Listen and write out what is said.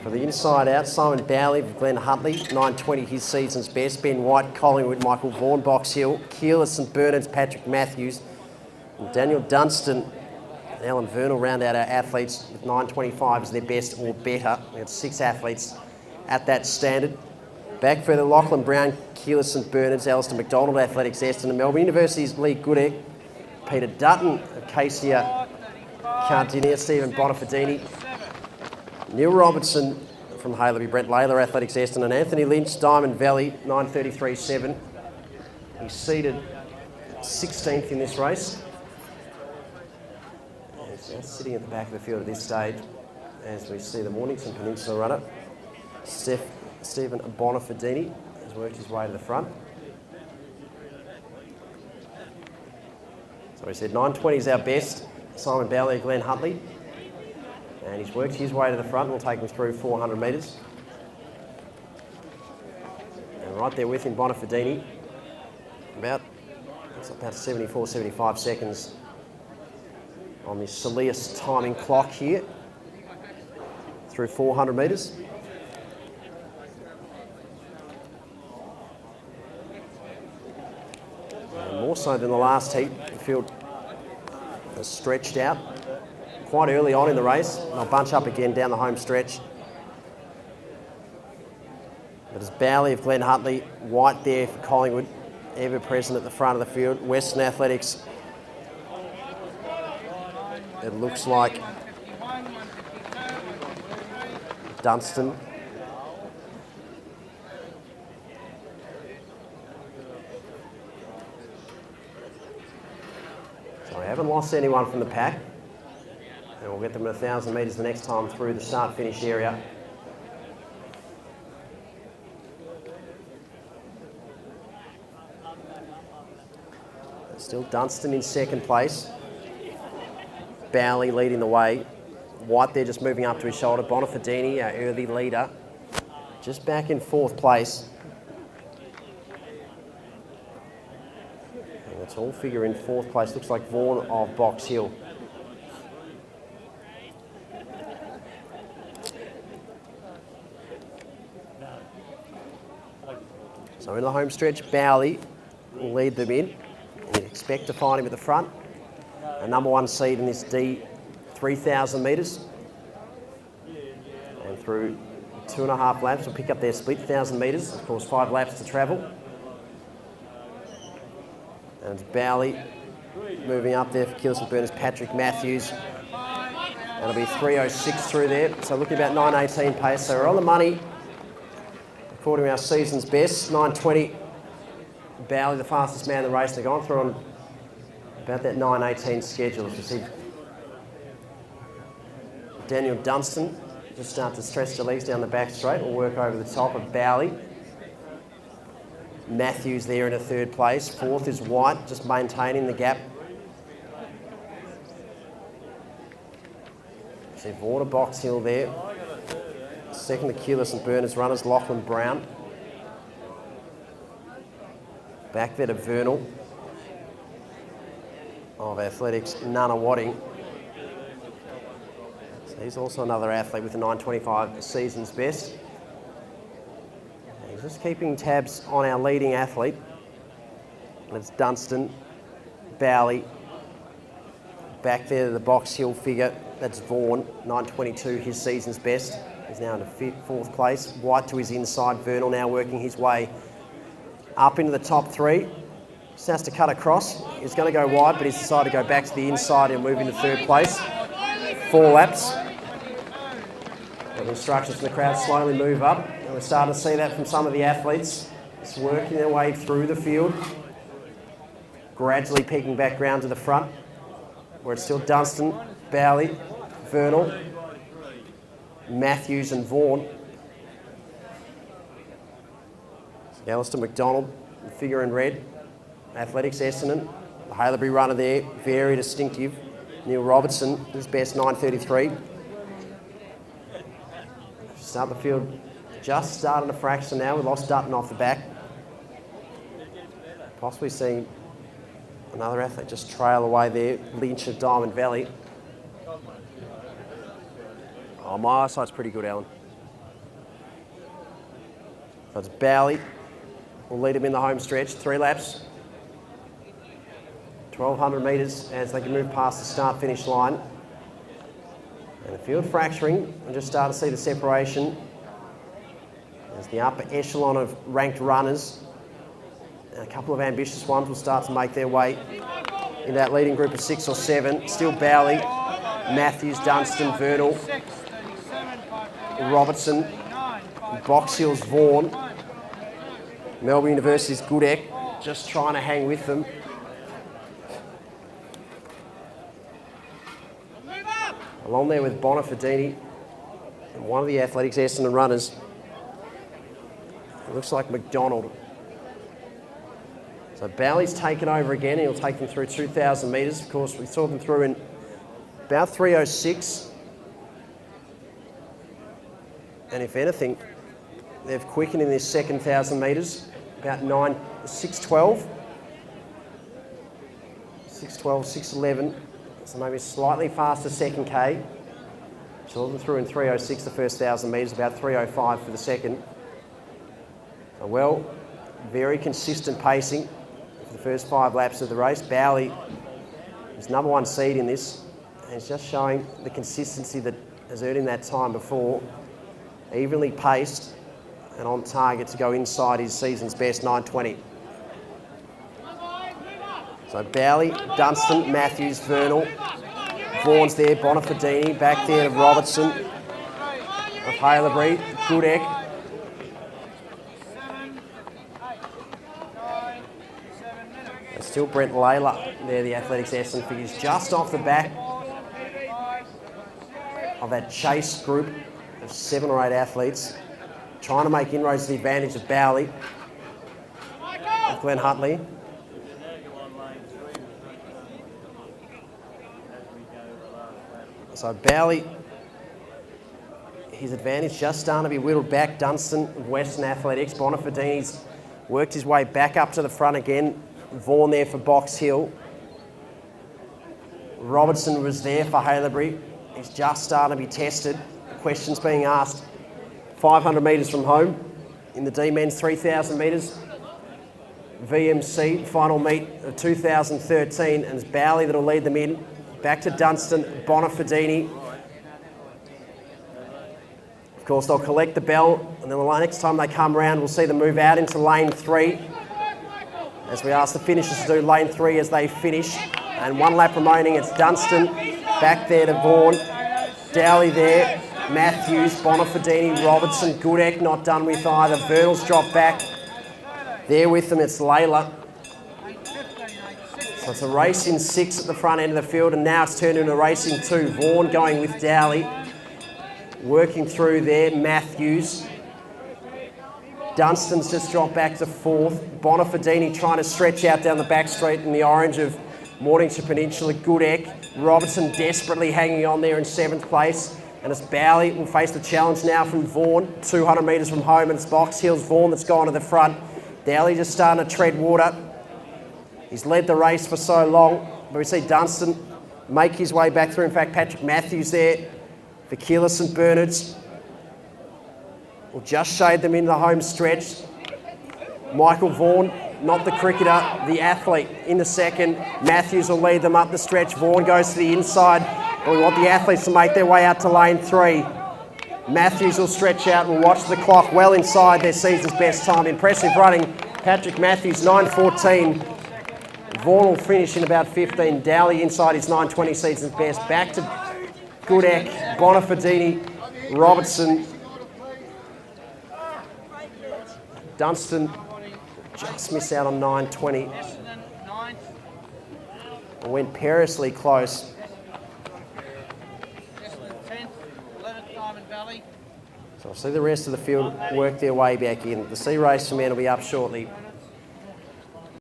For the inside out, Simon Bowley of Glenn Huntley, 9.20 his season's best. Ben White, Collingwood, Michael Vaughan, Box Hill, Keeler, St Bernard's, Patrick Matthews, and Daniel Dunstan and Alan Vernal round out our athletes with 9.25 as their best or better. We had 6 athletes at that standard. Back further, Lachlan Brown, Keeler, St Bernard's, Alistair McDonald, Athletics Eston and Melbourne University's Lee Goodegg, Peter Dutton of Casey Cardinia, Stephen Bonafidini, Neil Robertson from Haileybury, Brent Layler, Athletics Eston, and Anthony Lynch, Diamond Valley, 9.33.7. He's seeded 16th in this race. He's sitting at the back of the field at this stage as we see the Mornington Peninsula runner, Stephen Bonafidini, has worked his way to the front. So we said 9.20 is our best. Simon Bowley, Glenn Huntley. And he's worked his way to the front. We'll take him through 400 metres. And right there with him, Bonafidini. About 74, 75 seconds on the Soleus timing clock here. Through 400 metres. And more so than the last heat, the field has stretched out quite early on in the race. They'll bunch up again down the home stretch. But it's Bowley of Glenn Huntley, White there for Collingwood, ever present at the front of the field. Western Athletics, it looks like Dunstan. So we haven't lost anyone from the pack. And we'll get them at 1,000 metres the next time through the start-finish area. Still Dunstan in second place. Bowley leading the way. White there just moving up to his shoulder. Bonafidini, our early leader, just back in 4th place. And the tall figure in 4th place looks like Vaughan of Box Hill. So in the home stretch, Bowley will lead them in. You'd expect to find him at the front. A number 1 seed in this D, 3,000 metres. And through 2.5 laps, will pick up their split 1,000 metres. Of course, 5 laps to travel. And it's Bowley moving up there for Keeler St Bernard's Patrick Matthews. That'll be 3.06 through there. So looking about 9.18 pace. So we're on the money. According to our season's best, 9.20. Bowley, the fastest man in the race. They've gone through on about that 9.18 schedule. As you see Daniel Dunstan just start to stretch the legs down the back straight. We'll work over the top of Bowley. Matthews there in a 3rd place. 4th is White, just maintaining the gap. See Vaughan of Box Hill there. 2nd, the Keeler St Bernard's runners, Lachlan Brown. Back there to Vernal of Athletics, Nana Wadding. So he's also another athlete with a 9.25 season's best. And he's just keeping tabs on our leading athlete. That's Dunstan, Bowley. Back there to the Box Hill figure, that's Vaughan, 9.22 his season's best. He's now in 4th place. White to his inside. Vernal now working his way up into the top 3. Just has to cut across. He's going to go wide, but he's decided to go back to the inside and move into 3rd place. 4 laps. The instructions from the crowd slowly move up. And we're starting to see that from some of the athletes. Just working their way through the field. Gradually peeking back round to the front, where it's still Dunstan, Bowley, Vernal, Matthews and Vaughan. Alistair McDonald, the figure in red. Athletics Essendon, the Haileybury runner there, very distinctive. Neil Robertson, his best 9.33. Start the field just starting a fraction now. We lost Dutton off the back. Possibly seeing another athlete just trail away there. Lynch of Diamond Valley. Oh, my eyesight's pretty good, Alan. So it's Bowley. Will lead him in the home stretch. 3 laps. 1,200 metres as they can move past the start-finish line. And the field fracturing. We'll just start to see the separation as the upper echelon of ranked runners and a couple of ambitious ones will start to make their way in that leading group of 6 or 7. Still Bowley, Matthews, Dunstan, Vernal, Robertson, Box Hill's Vaughan, Melbourne University's Goodek just trying to hang with them. Along there with Bonifadini and one of the Athletics Essendon runners. It looks like McDonald. So Bowley's taken over again. He'll take them through 2,000 metres. Of course, we saw them through in about 3:06. And if anything, they've quickened in this second 1,000 metres, about 6:12. 6:12, 6:11. So maybe slightly faster second K. Saw them through in 3:06 the first 1,000 metres, about 3:05 for the second. So well, very consistent pacing for the first 5 laps of the race. Bowley is number 1 seed in this, and it's just showing the consistency that has earned him that time before. Evenly paced and on target to go inside his season's best 9:20. So Bowley, Dunstan, Matthews, Vernal, Vaughan's there, Bonifadini, back there to Robertson of Halebury, Goodek. And still Brent Layla there, the Athletics Essendon figures, just off the back of that chase group of 7 or 8 athletes, trying to make inroads to the advantage of Bowley, of Glenn Hutley. So Bowley, his advantage just starting to be whittled back. Dunstan of Western Athletics. Bonifadini's worked his way back up to the front again. Vaughan there for Box Hill. Robertson was there for Halebury. He's just starting to be tested. Questions being asked. 500 metres from home in the D-Men's 3,000 metres. VMC, final meet of 2013, and it's Bowley that'll lead them in. Back to Dunstan, Bonifadini. Of course, they'll collect the bell, and then the next time they come round, we'll see them move out into lane 3. As we ask the finishers to do lane 3 as they finish. And 1 lap remaining, it's Dunstan, back there to Vaughan. Dowley there, Matthews, Bonifadini, Robertson, Goodek not done with either. Vernal's dropped back. There with them, it's Layla. So it's a race in 6 at the front end of the field, and now it's turned into a race in 2. Vaughan going with Dowley. Working through there, Matthews. Dunstan's just dropped back to 4th. Bonifadini trying to stretch out down the back straight in the orange of Mornington Peninsula. Goodek. Robertson desperately hanging on there in 7th place. And it's Bowley will face the challenge now from Vaughan. 200 metres from home, and it's Box Hill's Vaughan that's gone to the front. Dowley just starting to tread water. He's led the race for so long, but we see Dunstan make his way back through. In fact, Patrick Matthews there for Keeler St Bernard's will just shade them into the home stretch. Michael Vaughan, not the cricketer, the athlete in the second. Matthews will lead them up the stretch. Vaughan goes to the inside, but we want the athletes to make their way out to lane 3. Matthews will stretch out and we'll watch the clock well inside their season's best time. Impressive running. Patrick Matthews, 9:14. Vaughan will finish in about 15. Dowley inside his 9:20 season's best. Back to Goodek, Bonifadini, Robertson. Dunstan just missed out on 9:20. Went perilously close. So I'll see the rest of the field work their way back in. The C race for men will be up shortly.